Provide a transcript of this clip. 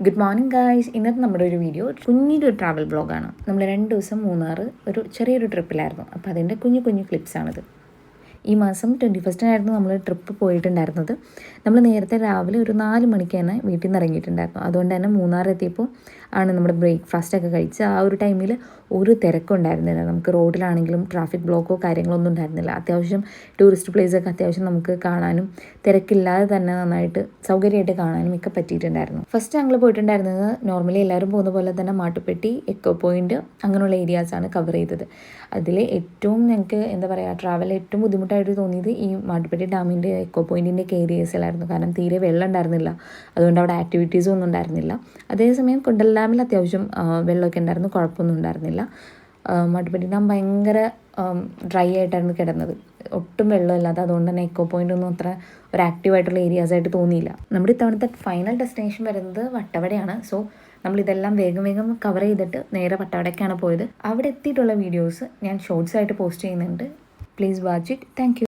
Good morning guys. ഇന്നത്തെ നമ്മുടെ ഒരു വീഡിയോ കുഞ്ഞൊരു ട്രാവൽ ബ്ലോഗാണ്. നമ്മൾ 2 ദിവസം മൂന്നാർ ഒരു ചെറിയൊരു ട്രിപ്പിലായിരുന്നു. അപ്പോൾ അതിൻ്റെ കുഞ്ഞു കുഞ്ഞു ക്ലിപ്സാണിത്. ഈ മാസം 21-നായിരുന്നു നമ്മൾ ട്രിപ്പ് പോയിട്ടുണ്ടായിരുന്നത്. നമ്മൾ നേരത്തെ രാവിലെ ഒരു 4 മണിക്ക് തന്നെ വീട്ടിൽ നിന്ന് ഇറങ്ങിയിട്ടുണ്ടായിരുന്നു. അതുകൊണ്ട് തന്നെ മൂന്നാർ എത്തിയപ്പോൾ ആണ് നമ്മുടെ ബ്രേക്ക്ഫാസ്റ്റൊക്കെ കഴിച്ച് ആ ഒരു ടൈമിൽ ഒരു തിരക്കും ഉണ്ടായിരുന്നില്ല. നമുക്ക് റോഡിലാണെങ്കിലും ട്രാഫിക് ബ്ലോക്കോ കാര്യങ്ങളൊന്നും ഉണ്ടായിരുന്നില്ല. അത്യാവശ്യം ടൂറിസ്റ്റ് പ്ലേസൊക്കെ അത്യാവശ്യം നമുക്ക് കാണാനും തിരക്കില്ലാതെ തന്നെ നന്നായിട്ട് സൗകര്യമായിട്ട് കാണാനും ഒക്കെ പറ്റിയിട്ടുണ്ടായിരുന്നു. ഫസ്റ്റ് ഞങ്ങൾ പോയിട്ടുണ്ടായിരുന്നത് നോർമലി എല്ലാവരും പോകുന്ന പോലെ തന്നെ മാട്ടുപ്പെട്ടി, എക്കോ പോയിൻറ്റ് അങ്ങനെയുള്ള ഏരിയാസാണ് കവർ ചെയ്തത്. അതിൽ ഏറ്റവും ഞങ്ങൾക്ക് എന്താ പറയുക ട്രാവൽ ഏറ്റവും ബുദ്ധിമുട്ടായിട്ട് തോന്നിയത് ഈ മാട്ടുപ്പെട്ടി ഡാമിൻ്റെ എക്കോ പോയിൻറ്റിൻ്റെ ഒക്കെ ഏരിയസിലായിരുന്നു. കാരണം തീരെ വെള്ളം ഉണ്ടായിരുന്നില്ല, അതുകൊണ്ട് അവിടെ ആക്ടിവിറ്റീസും ഒന്നും ഉണ്ടായിരുന്നില്ല. അതേസമയം കുണ്ടൽ ഡാമിൽ അത്യാവശ്യം വെള്ളമൊക്കെ ഉണ്ടായിരുന്നു, കുഴപ്പമൊന്നും ഉണ്ടായിരുന്നില്ല. മാട്ടുപ്പെട്ടി ഡാം ഭയങ്കര ഡ്രൈ ആയിട്ടായിരുന്നു കിടന്നത്, ഒട്ടും വെള്ളമില്ലാതെ. അതുകൊണ്ട് തന്നെ എക്കോ പോയിൻ്റ് ഒന്നും അത്ര ഒരു ആക്റ്റീവായിട്ടുള്ള ഏരിയാസായിട്ട് തോന്നിയില്ല. നമ്മുടെ ഇത്തവണത്തെ ഫൈനൽ ഡെസ്റ്റിനേഷൻ വരുന്നത് വട്ടവടയാണ്. സോ നമ്മളിതെല്ലാം വേഗം വേഗം കവർ ചെയ്തിട്ട് നേരെ വട്ടവടയ്ക്കാണ് പോയത്. അവിടെ എത്തിയിട്ടുള്ള വീഡിയോസ് ഞാൻ ഷോർട്സ് ആയിട്ട് പോസ്റ്റ് ചെയ്യുന്നുണ്ട്. Please watch it. Thank you.